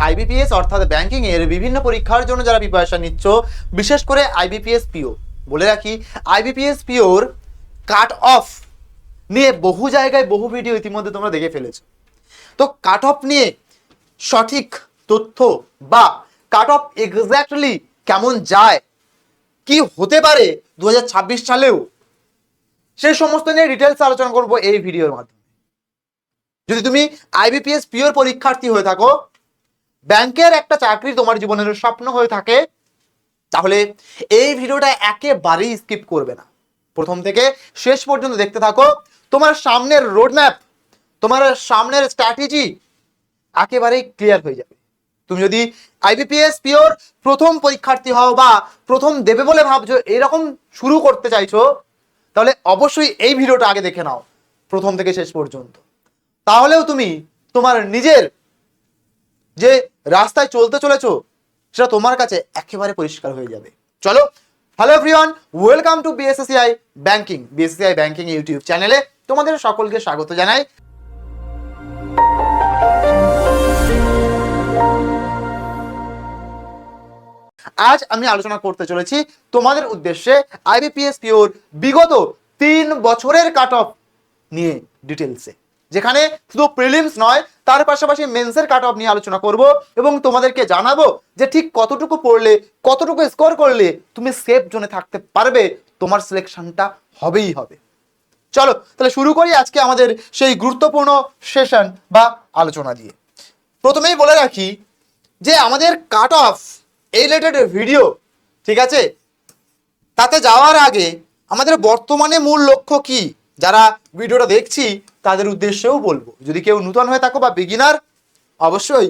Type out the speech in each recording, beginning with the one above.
IBPS অর্থাৎ banking এর বিভিন্ন পরীক্ষার জন্য যারা প্রিপারেশন নিচ্ছ, বিশেষ করে আইবিপিএস পিও, বলে রাখি আইবিপিএস পিওর কাট অফ নিয়ে বহু জায়গায় বহু ভিডিও ইতিমধ্যে তোমরা দেখে ফেলেছো। তো কাট অফ নিয়ে সঠিক তথ্য বা কাট অফ এক্স্যাক্টলি কেমন যায়, কি হতে পারে 2026 সালেও, সেই সমস্ত নিয়ে ডিটেলস আলোচনা করবো এই ভিডিওর মাধ্যমে। যদি তুমি আইবিপিএস পিওর পরীক্ষার্থী হয়ে থাকো, ব্যাংকের একটা চাকরি তোমার জীবনের স্বপ্ন হয়ে থাকে, তাহলে এই ভিডিওটা একেবারেই স্কিপ করবে না, প্রথম থেকে শেষ পর্যন্ত দেখতে থাকো। তোমার সামনের রোডম্যাপ, তোমার সামনের স্ট্র্যাটেজি একেবারেই ক্লিয়ার হয়ে যাবে। তুমি যদি আইবিপিএস পিওর প্রথম পরীক্ষার্থী হও বা প্রথম দেবে বলে ভাবছো, এরকম শুরু করতে চাইছো, তাহলে অবশ্যই এই ভিডিওটা আগে দেখে নাও প্রথম থেকে শেষ পর্যন্ত। তাহলেও তুমি তোমার নিজের যে রাস্তায় চলতে চলেছো সেটা তোমার কাছে একেবারে পরিষ্কার হয়ে যাবে। চলো, hello everyone, welcome to BSSCI banking. BSSCI banking YouTube চ্যানেলে তোমাদের সকলকে স্বাগত জানাই। আজ আমি আলোচনা করতে চলেছি তোমাদের উদ্দেশ্যে আইবিপিএস পিওর বিগত 3 বছরের কাট অফ নিয়ে ডিটেলসে, যেখানে শুধু প্রিলিমস নয়, তার পাশাপাশি মেন্সের কাট অফ নিয়ে আলোচনা করব এবং তোমাদেরকে জানাবো যে ঠিক কতটুকু পড়লে, কতটুকু স্কোর করলে তুমি সেফ জোনে থাকতে পারবে, তোমার সিলেকশনটা হবেই হবে। চলো তাহলে শুরু করি আজকে আমাদের সেই গুরুত্বপূর্ণ সেশন বা আলোচনা দিয়ে। প্রথমেই বলে রাখি যে আমাদের কাট অফ এই রিলেটেড ভিডিও, ঠিক আছে, তাতে যাওয়ার আগে আমাদের বর্তমানে মূল লক্ষ্য কি, যারা ভিডিওটা দেখছি তাদের উদ্দেশ্যেও বলবো। যদি কেউ নতুন হয়ে থাকো বা বিগিনার, অবশ্যই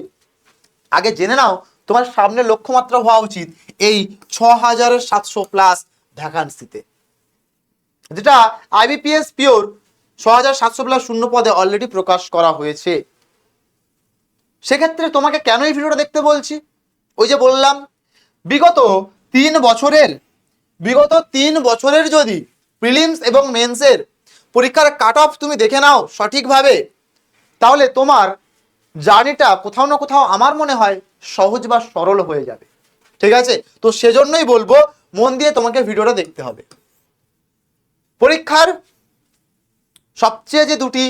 আগে জেনে নাও তোমার সামনের লক্ষ্যমাত্রা হওয়া উচিত এই 6700 প্লাস ভ্যাকান্সিতে, যেটা আইবিপিএস পিওর 6700 প্লাস শূন্য পদে অলরেডি প্রকাশ করা হয়েছে। সেক্ষেত্রে তোমাকে কেন এই ভিডিওটা দেখতে বলছি, ওই যে বললাম বিগত 3 বছরের যদি প্রিলিমস এবং মেন্সের পরীক্ষার কাট অফ তুমি দেখে নাও সঠিকভাবে, তাহলে তোমার জার্নিটা কোথাও না কোথাও আমার মনে হয় সহজ বা সরল হয়ে যাবে। ঠিক আছে, তো সেজন্যই বলবো মন দিয়ে তোমাকে ভিডিওটা দেখতে হবে। পরীক্ষার সবচেয়ে যে দুটি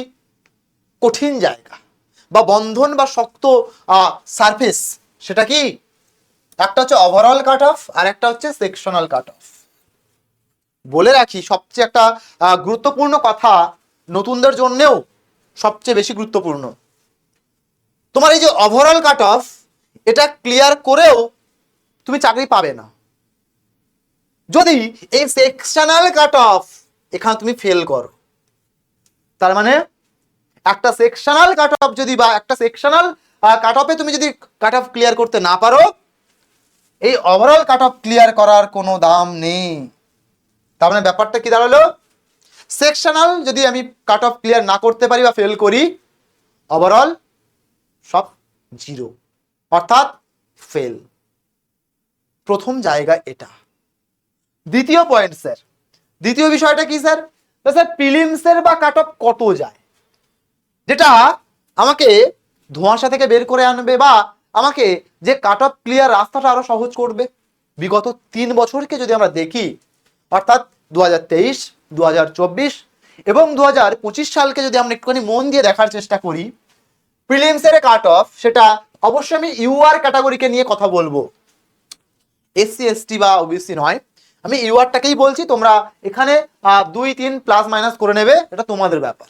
কঠিন জায়গা বা বন্ধন বা শক্ত সারফেস, সেটা কি, একটা হচ্ছে ওভারঅল কাট অফ আর একটা হচ্ছে সেকশনাল কাট অফ। বলে রাখি সবচেয়ে একটা গুরুত্বপূর্ণ কথা, নতুনদের জন্যেও সবচেয়ে বেশি গুরুত্বপূর্ণ, তোমার এই যে ওভারঅল কাট অফ, এটা ক্লিয়ার করেও তুমি চাকরি পাবে না যদি এই সেকশনাল কাট অফ এখানে তুমি ফেল করো। তার মানে একটা সেকশনাল কাট অফ যদি বা একটা সেকশনাল কাট অফে তুমি যদি কাট অফ ক্লিয়ার করতে না পারো, এই ওভারঅল কাট অফ ক্লিয়ার করার কোনো দাম নেই। তার মানে ব্যাপারটা কি দাঁড়ালো, সেকশনাল যদি আমি কাট অফ ক্লিয়ার না করতে পারি বা ফেল করি, ওভারঅল সব জিরো, অর্থাৎ ফেল। প্রথম জায়গা এটা। দ্বিতীয় পয়েন্ট স্যার, দ্বিতীয় বিষয়টা কি স্যার, স্যার প্রিলিমসের বা কাট অফ কত যায়, যেটা আমাকে ধোঁয়াশা থেকে বের করে আনবে বা আমাকে যে কাট অফ ক্লিয়ার রাস্তাটা আরো সহজ করবে। বিগত 3 বছরকে যদি আমরা দেখি, অর্থাৎ 2023, 2024 এবং 2025 সালকে যদি আমরা একটুখানি মন দিয়ে দেখার চেষ্টা করি, প্রিলিমসের কাট অফ, সেটা অবশ্যই আমি ইউআর ক্যাটাগরিকে নিয়ে কথা বলবো, এসসি এসটি বা ওবিসি নয়, আমি ইউআরটাকেই বলছি। তোমরা এখানে 2-3 প্লাস মাইনাস করে নেবে, এটা তোমাদের ব্যাপার।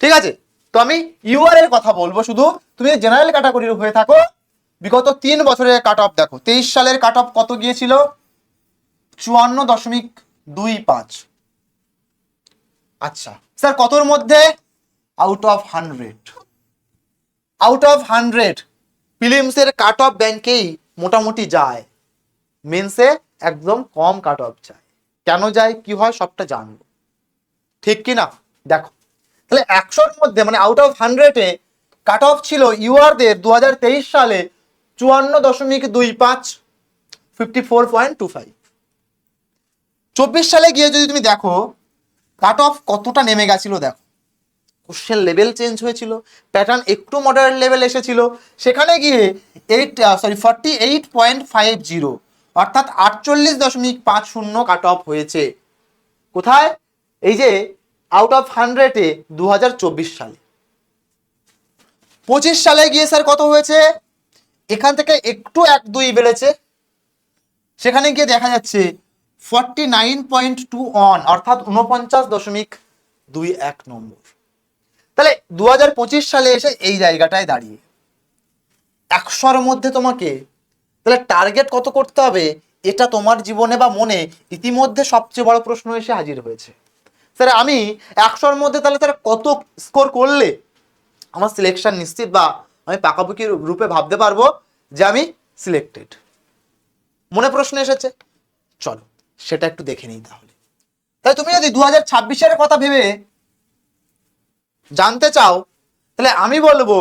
ঠিক আছে, তো আমি ইউআর এর কথা বলবো শুধু। তুমি জেনারেল ক্যাটাগরির হয়ে থাকো, বিগত 3 বছরের কাট অফ দেখো। 23 সালের কাট অফ কত গিয়েছিল, 54.25। আচ্ছা স্যার কতর মধ্যে, আউট অফ 100। আউট অফ 100 প্রিলিমসের কাট অফ ব্যাংকেই মোটামুটি যায়, মেন্সে একদম কম কাট অফ যায়। কেন যায়, কি হয়, সবটা জানবো, ঠিক কি না। দেখো তাহলে 100-র মধ্যে মানে আউট অফ 100-এ কাট অফ ছিল ইউআরদের 2023 সালে 54.25, 54.25। 24 সালে গিয়ে যদি তুমি দেখো কাট অফ কতটা নেমে গেছিল, দেখো কোশ্চেন লেভেল চেঞ্জ হয়েছিল, প্যাটার্ন একটু মডারেট লেভেল এসেছিল, সেখানে গিয়ে 48.50 অর্থাৎ 48.50 কাট অফ হয়েছে। কোথায়? এই যে আউট অফ 100-এ 2024 সালে। 25 সালে গিয়ে স্যার কত হয়েছে? এখান থেকে একটু 1-2 বেড়েছে, সেখানে গিয়ে দেখা যাচ্ছে 49.21 অর্থাৎ 49.21 নম্বর। তাহলে 2025 সালে এসে এই জায়গাটায় দাঁড়িয়ে 100-র মধ্যে তোমাকে তাহলে টার্গেট কত করতে হবে, এটা তোমার জীবনে বা মনে ইতিমধ্যে সবচেয়ে বড় প্রশ্ন এসে হাজির হয়েছে। স্যার আমি 100-র মধ্যে তাহলে স্যার কত স্কোর করলে আমার সিলেকশন নিশ্চিত, বা আমি পাকাপাকি রূপে ভাবতে পারবো যে আমি সিলেক্টেড? মনে প্রশ্ন এসেছে, চলো সেটা একটু দেখে নিই। তাহলে তুমি যদি 2026-এর কথা ভেবে জানতে চাও, তাহলে আমি বলবো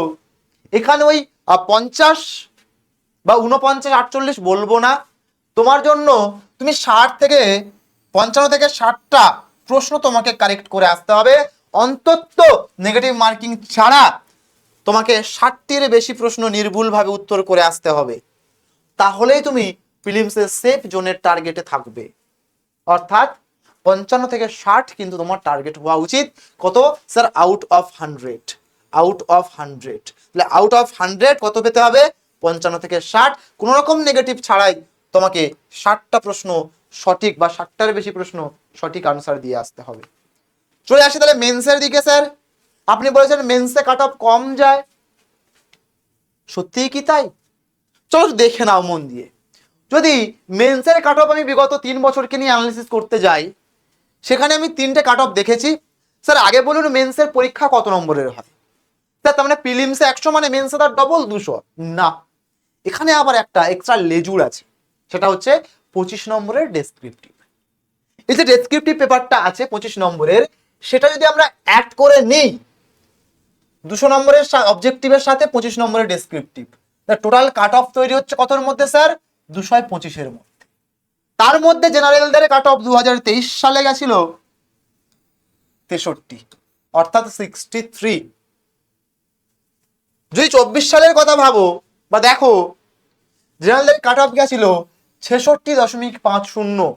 এখানে ওই 50 বা 49-48 বলবো না তোমার জন্য। তুমি 55 থেকে 60টা প্রশ্ন তোমাকে কারেক্ট করে আসতে হবে, অন্তত নেগেটিভ মার্কিং ছাড়া তোমাকে 60টির বেশি প্রশ্ন নির্ভুলভাবে উত্তর করে আসতে হবে। তাহলেই তুমি প্রিলিমসের সেফ জোনের টার্গেটে থাকবে। অর্থাৎ 55 থেকে 60 কিন্তু তোমার টার্গেট হওয়া উচিত। কত sir? Out of 100। Out of 100 তাহলে আউট অফ 100 কত পেতে হবে? 55 থেকে 60, কোনো রকম নেগেটিভ ছাড়াই তোমাকে 60টা প্রশ্ন সঠিক বা 60টার বেশি প্রশ্ন সঠিক আনসার দিয়ে আসতে হবে। চলে আসি তাহলে মেন্সের দিকে। স্যার আপনি বলেছেন মেন্সে কাট অফ কম যায়, সত্যিই কি তাই? চলো দেখে নাও মন দিয়ে। যদি মেন্সের কাট অফ আমি বিগত 3 বছরকে নিয়ে অ্যানালিসিস করতে যাই, সেখানে আমি 3টে কাট অফ দেখেছি। স্যার আগে বলুন মেন্সের পরীক্ষা কত নম্বরের হয়? স্যার তার মানে প্রিলিমসে 100 মানে মেন্সে তার ডবল 200? না, এখানে আবার একটা এক্সট্রা লেজুর আছে, সেটা হচ্ছে 25 নম্বরের ডেসক্রিপটিভ। এই যে ডেসক্রিপটিভ পেপারটা আছে 25 নম্বরের, সেটা যদি আমরা অ্যাড করে নিই 200 নম্বরের অবজেক্টিভের সাথে 25 নম্বরের ডেসক্রিপটিভ, টোটাল কাট অফ তৈরি হচ্ছে কতর মধ্যে স্যার? 225-এর মধ্যে। তার মধ্যে জেনারেলদের কাট অফ 2023 সালে গেছিল 63, অর্থাৎ 63। যদি 24 সালের কথা ভাবো বা দেখো, জেনারেলদের কাট অফ গেছিল 66.50।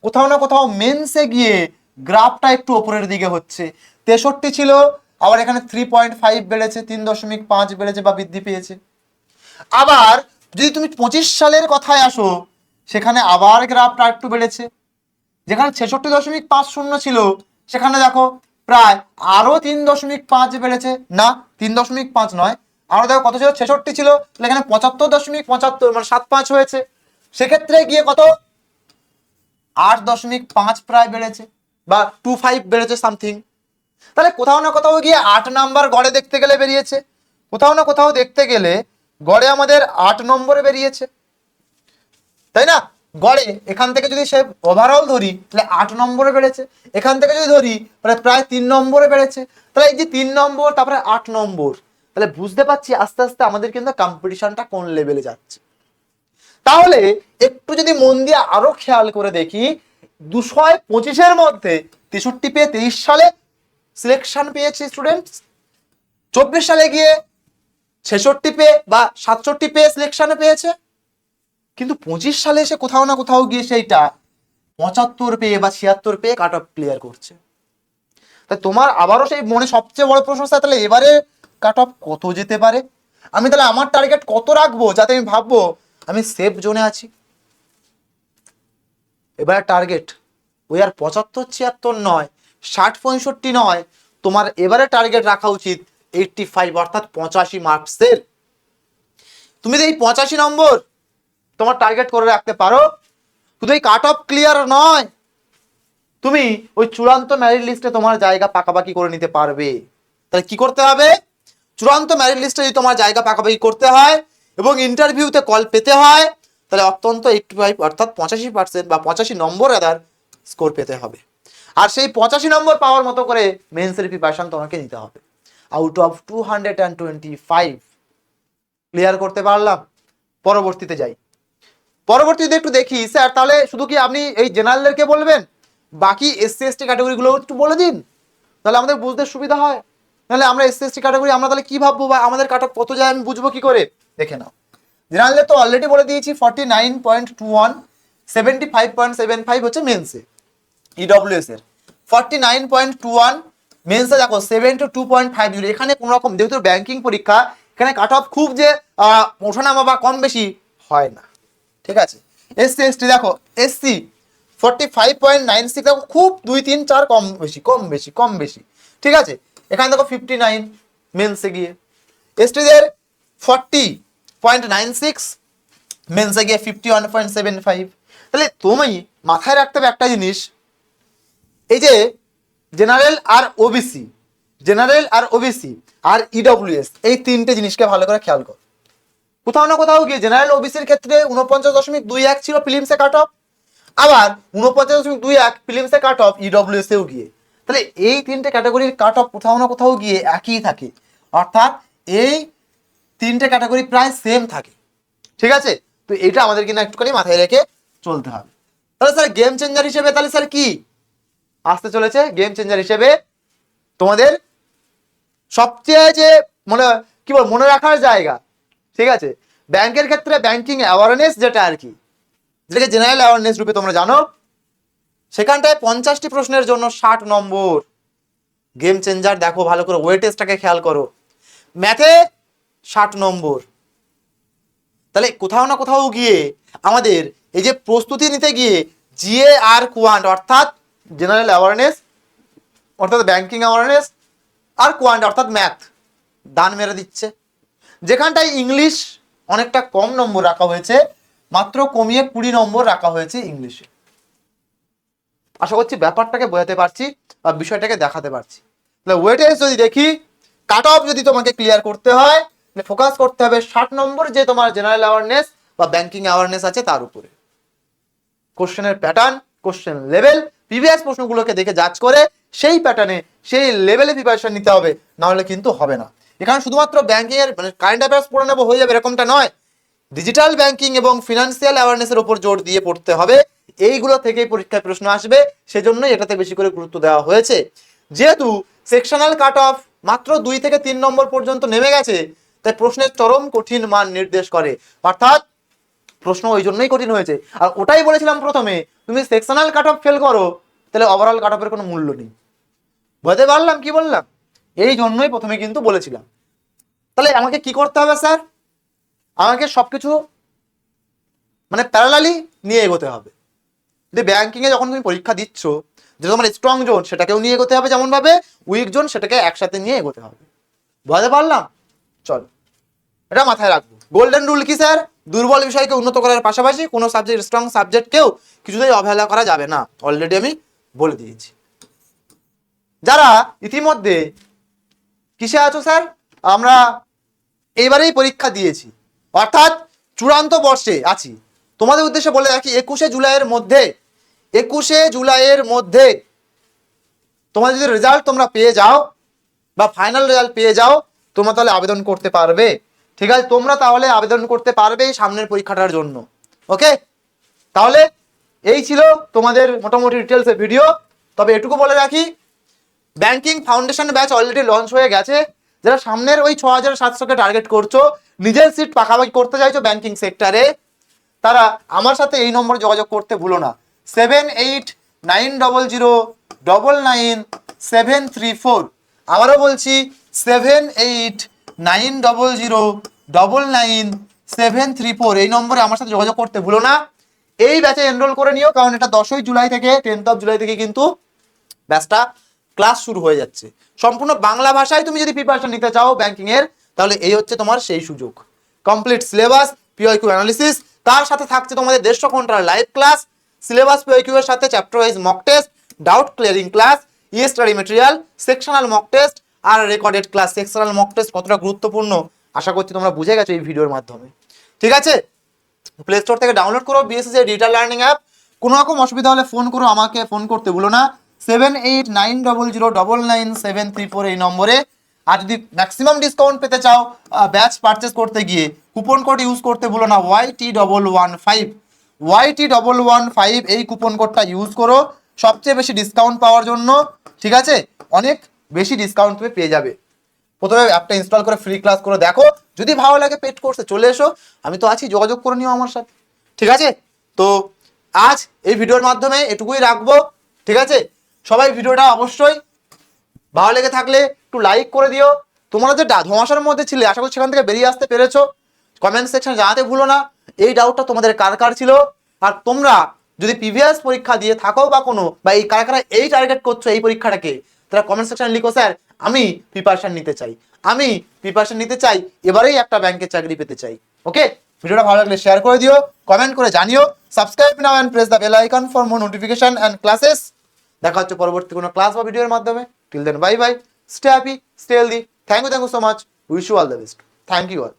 কোথাও না কোথাও মেন্সে গিয়ে গ্রাফটা একটু ওপরের দিকে হচ্ছে। 63 ছিল, আবার এখানে 3.5 বেড়েছে, 3.5 বেড়েছে বা বৃদ্ধি পেয়েছে। আবার যদি তুমি 25 সালের কথায় আসো, সেখানে আবার গ্রাফটা একটু বেড়েছে। যেখানে 66.50 ছিল, সেখানে দেখো প্রায় আরো 3.5 বেড়েছে। না, 3.5 নয়, আরো দেখো কত ছিল? 66 ছিল, তাহলে এখানে 75.75 মানে 75 হয়েছে। সেক্ষেত্রে গিয়ে কত? 8.5 প্রায় বেড়েছে বা 25 বেড়েছে সামথিং। তাহলে কোথাও না কোথাও গিয়ে 8 নাম্বার গড়ে দেখতে গেলে বেরিয়েছে, কোথাও না কোথাও দেখতে গেলে গড়ে আমাদের 8 নম্বরে বেরিয়েছে, তাই না? গড়ে এখান থেকে যদি সে ওভারঅল ধরি তাহলে 8 নম্বরে বেড়েছে, এখান থেকে যদি ধরি তাহলে প্রায় 3 নম্বরে বেড়েছে। তাহলে এই যে 3 নম্বর তারপরে 8 নম্বর, তাহলে বুঝতে পারছি আস্তে আস্তে আমাদের কিন্তু কম্পিটিশনটা কোন লেভেলে যাচ্ছে। তাহলে একটু যদি মন দিয়ে আরো খেয়াল করে দেখি, 225-এর মধ্যে 63 পেয়ে 23 সালে সিলেকশন পেয়েছে স্টুডেন্ট, 24 সালে গিয়ে 66 পেয়ে বা 67 পেয়ে সিলেকশনে পেয়েছে, কিন্তু 25 সালে এসে কোথাও না কোথাও গিয়ে সেইটা 75 পেয়ে বা 76 পেয়ে কাট অফ ক্লিয়ার করছে। তাই তোমার আবারও সেই মনে সবচেয়ে বড় প্রশ্ন, তাহলে এবারে কাট অফ কত যেতে পারে? আমি তাহলে আমার টার্গেট কত রাখবো যাতে আমি ভাববো আমি সেফ জোনে আছি? এবারে টার্গেট ওই আর 75-76 নয়, 60-65 নয়, তোমার এবারে টার্গেট রাখা উচিত 85 অর্থাৎ 85 মার্কসের। তুমি এই 85 নম্বর তোমার টার্গেট করে রাখতে পারো, শুধু এই কাট অফ ক্লিয়ার নয়, তুমি ওই চূড়ান্ত মেরিট লিস্টে তোমার জায়গা পাকাপাকি করে নিতে পারবে। তাহলে কি করতে হবে? চূড়ান্ত মেরিট লিস্টে যদি তোমার জায়গা পাকাপাকি করতে হয় এবং ইন্টারভিউতে কল পেতে হয়, তাহলে অত্যন্ত 85 অর্থাৎ 85% বা 85 নম্বর আদার স্কোর পেতে হবে। আর সেই 85 নম্বর পাওয়ার মতো করে মেন্সের প্রিপারেশন তোমাকে নিতে হবে। আউট অফ 225 ক্লিয়ার করতে পারলাম? পরবর্তীতে যাই। পরবর্তীতে একটু দেখি স্যার, তাহলে শুধু কি আপনি এই জেনারেলদেরকে বলবেন, বাকি এসসি এসটি ক্যাটাগরিগুলো একটু বলে দিন, তাহলে আমাদের বুঝতে সুবিধা হয়। নাহলে আমরা এসসি এসটি ক্যাটাগরি আমরা তাহলে কি ভাববো বা আমাদের কাট অফ কত যায় আমি বুঝবো কি করে? দেখে নাও, জেনারেলে তো অলরেডি বলে দিয়েছি 49.21, 75.75 হচ্ছে মেন্সে, ইডব্লিউএস এর 49.21, মেন্সে দেখো 72.50। এখানে কোনো রকম যেহেতু ব্যাংকিং পরীক্ষা, এখানে কাট অফ খুব যে ওঠানামা বা কম বেশি হয় না, ঠিক আছে। এসসি এসটি দেখো, এসসি 45.96, দেখো খুব 2-3-4 কম বেশি কম বেশি কম বেশি, ঠিক আছে। এখানে দেখো 59 মেন্সে গিয়ে, এসটিদের 40.96, মেন্সে গিয়ে 51.75। তাহলে তুমি মাথায় রাখতে হবে একটা জিনিস, এই যে জেনারেল আর ওবিসি, জেনারেল আর ওবিসি আর ইডব্লিউএস, এই তিনটে জিনিসকে ভালো করে খেয়াল কর। কোথাও না কোথাও গিয়ে জেনারেল ওবিসির ক্ষেত্রে 49.21 ছিল ফিলিমসে কাট অফ, আবার 49.21 ফিলিমসে কাট অফ ইডব্লিউএস এও গিয়ে। তাহলে এই তিনটে ক্যাটাগরির কাট অফ কোথাও না কোথাও গিয়ে একই থাকে, অর্থাৎ এই তিনটে ক্যাটাগরি প্রায় সেম থাকে, ঠিক আছে। তো এটা আমাদের কিন্তু একটুখানি মাথায় রেখে চলতে হবে। তাহলে স্যার গেম চেঞ্জার হিসেবে তাহলে স্যার কি আসতে চলেছে? গেম চেঞ্জার হিসেবে তোমাদের সবচেয়ে যে কি বল মনে রাখার জায়গা, ঠিক আছে, ব্যাংকের ক্ষেত্রে ব্যাংকিং অ্যাওয়ারনেস যেটা আর কি, যেটাকে জেনারেল অ্যাওয়ারনেস রূপে তোমরা জানো, সেখানটায় 50টি প্রশ্নের জন্য 60 নম্বর। গেম চেঞ্জার দেখো ভালো করে, ওয়েটেজটাকে খেয়াল করো, ম্যাথে 60 নম্বর। তাহলে কোথাও না কোথাও গিয়ে আমাদের এই যে প্রস্তুতি নিতে গিয়ে জিএ আর কোয়ান্ট, অর্থাৎ জেনারেল অ্যাওয়ারনেস অর্থাৎ ব্যাংকিং অ্যাওয়ারনেস আর কোয়ান্ট অর্থাৎ ম্যাথ দান মেরে দিচ্ছে। যেখানটায় ইংলিশ অনেকটা কম নম্বর রাখা হয়েছে, মাত্র কমিয়ে 20 নম্বর রাখা হয়েছে ইংলিশে। আশা করছি ব্যাপারটাকে বোঝাতে পারছি বা বিষয়টাকে দেখাতে পারছি। তাহলে ওয়েটেজ যদি দেখি, কাট অফ যদি তোমাকে ক্লিয়ার করতে হয়, ফোকাস করতে হবে 60 নম্বর যে তোমার জেনারেল অ্যাওয়ারনেস বা ব্যাংকিং অ্যাওয়ারনেস আছে তার উপরে। কোশ্চেনের প্যাটার্ন, কোশ্চেন লেভেল, প্রিভিয়াস প্রশ্নগুলোকে দেখে জাজ করে সেই প্যাটার্নে সেই লেভেলে প্রিপারেশন নিতে হবে, না হলে কিন্তু হবে না। এখানে শুধুমাত্র ব্যাংকিং এর কারেন্ট অ্যাফেয়ার্স পড়ে নেবো হয়ে যাবে এরকমটা নয়, ডিজিটাল ব্যাংকিং এবং ফিনান্সিয়াল অ্যাওয়ারনেসের উপর জোর দিয়ে পড়তে হবে। এইগুলো থেকেই পরীক্ষায় প্রশ্ন আসবে, সেজন্যই এটাতে বেশি করে গুরুত্ব দেওয়া হয়েছে। যেহেতু সেকশনাল কাট অফ মাত্র 2 থেকে 3 নম্বর পর্যন্ত নেমে গেছে, তাই প্রশ্নের চরম কঠিন মান নির্দেশ করে, অর্থাৎ প্রশ্ন ওই জন্যই কঠিন হয়েছে। আর ওটাই বলেছিলাম প্রথমে, তুমি সেকশনাল কাট অফ ফেল করো তাহলে ওভারঅল কাট অফের কোনো মূল্য নেই। বুঝতে পারলাম কি বললাম? এই জন্যই প্রথমে কিন্তু বলেছিলাম। তাহলে আমাকে কি করতে হবে স্যার? আমাকে সবকিছু প্যারালালি নিয়ে এগোতে হবে। যে ব্যাংকিং এ যখন তুমি পরীক্ষা দিচ্ছ, যে তোমার স্ট্রং জোন সেটাকেও নিয়ে এগোতে হবে, যেমন ভাবে উইক জোন সেটাকে একসাথে নিয়ে এগোতে হবে। বুঝতে পারলাম? চল, এটা মাথায় রাখবো। গোল্ডেন রুল কি স্যার? দুর্বল বিষয়কে উন্নত করার পাশাপাশি কোনো সাবজেক্ট স্ট্রং সাবজেক্টকেও কিছুতেই অবহেলা করা যাবে না, অলরেডি আমি বলে দিয়েছি। যারা ইতিমধ্যে কিসে আছো স্যার? আমরা এইবারেই পরীক্ষা দিয়েছি, অর্থাৎ চূড়ান্ত বর্ষে আছি, তোমাদের উদ্দেশ্যে বলে রাখি 21শে জুলাইয়ের মধ্যে তোমাদের যদি রেজাল্ট তোমরা পেয়ে যাও বা ফাইনাল রেজাল্ট পেয়ে যাও, তোমরা তাহলে আবেদন করতে পারবে। ঠিক আছে, তোমরা তাহলে আবেদন করতে পারবে সামনের পরীক্ষাটার জন্য। ওকে, তাহলে এই ছিল তোমাদের মোটামুটি ডিটেলসের ভিডিও। তবে এটুকু বলে রাখি, banking foundation batch already launch হয়ে গেছে। যারা সামনের ওই 6700কে টার্গেট করছো, নিজের সিট পাকাপাকি করতে চাইছো ব্যাংকিং সেক্টরে, তারা আমার সাথে এই নম্বরে যোগাযোগ করতে ভুলো না, 7890099734। আবারও বলছি 7890099734, এই নম্বরে আমার সাথে যোগাযোগ করতে ভুলো না। এই ব্যাচে এনরোল করে নিও, কারণ এটা 10ই জুলাই থেকে 10th জুলাই থেকে কিন্তু ব্যাচটা ক্লাস শুরু হয়ে যাচ্ছে। সম্পূর্ণ বাংলা ভাষায় তুমি যদি প্রিপারেশন নিতে চাও ব্যাংকিং এর, তাহলে এই হচ্ছে তোমার সেই সুযোগ। কমপ্লিট সিলেবাস, পিওয়াইকিউ অ্যানালিসিস, তার সাথে থাকছে তোমাদের 150 ঘন্টার লাইভ ক্লাস, সিলেবাস পিওয়াইকিউ এর সাথে chapter wise mock test, doubt clearing class, study material, sectional mock test আর recorded class. Sectional mock test কতটা গুরুত্বপূর্ণ আশা করছি তোমরা বুঝে গেছো এই ভিডিওর মাধ্যমে। ঠিক আছে, প্লে স্টোর থেকে ডাউনলোড করো বিএসএস ডিজিটাল লার্নিং অ্যাপ। কোনো রকম অসুবিধা হলে ফোন করো, আমাকে ফোন করতে ভুলো না 7890099734 এই নম্বরে। আর যদি ম্যাক্সিমাম ডিসকাউন্ট পেতে চাও ব্যাচ পারচেস করতে গিয়ে, কুপন কোড ইউজ করতে ভুলো না YT115 এই কুপন কোডটা ইউজ করো সবচেয়ে বেশি ডিসকাউন্ট পাওয়ার জন্য। ঠিক আছে, অনেক বেশি ডিসকাউন্ট তুমি পেয়ে যাবে। প্রথমে অ্যাপটা ইনস্টল করে ফ্রি ক্লাস করে দেখো, যদি ভালো লাগে পেড কোর্সে চলে এসো, আমি তো আছি, যোগাযোগ করে নিও আমার সাথে। ঠিক আছে, তো আজ এই ভিডিওর মাধ্যমে এটুকুই রাখবো। ঠিক আছে, সবাই ভিডিওটা অবশ্যই ভালো লেগে থাকলে একটু লাইক করে দিও। তোমরা যে ধোঁয়াশার মধ্যে ছিলে, আশা করি সেখান থেকে বেরিয়ে আসতে পেরেছো। কমেন্ট সেকশনে জানাতে ভুলো না এই ডাউটটা তোমাদের কার কার ছিল। আর তোমরা যদি প্রিভিয়াস পরীক্ষা দিয়ে থাকো বা কোনো বা এই কারা কারা এই টার্গেট করছো এই পরীক্ষাটাকে, তারা কমেন্ট সেকশনে লিখো, স্যার আমি প্রিপারেশন নিতে চাই, আমি প্রিপারেশন নিতে চাই, এবারেই একটা ব্যাংকের চাকরি পেতে চাই। ওকে, ভিডিওটা ভালো লাগলে শেয়ার করে দিও, কমেন্ট করে জানিও, subscribe now and press the bell icon for more notification and classes. দেখা হচ্ছে পরবর্তী কোনো ক্লাস বা ভিডিওর মাধ্যমে। Till then bye bye, stay happy, stay healthy, thank you so much, wish you all the best, thank you all.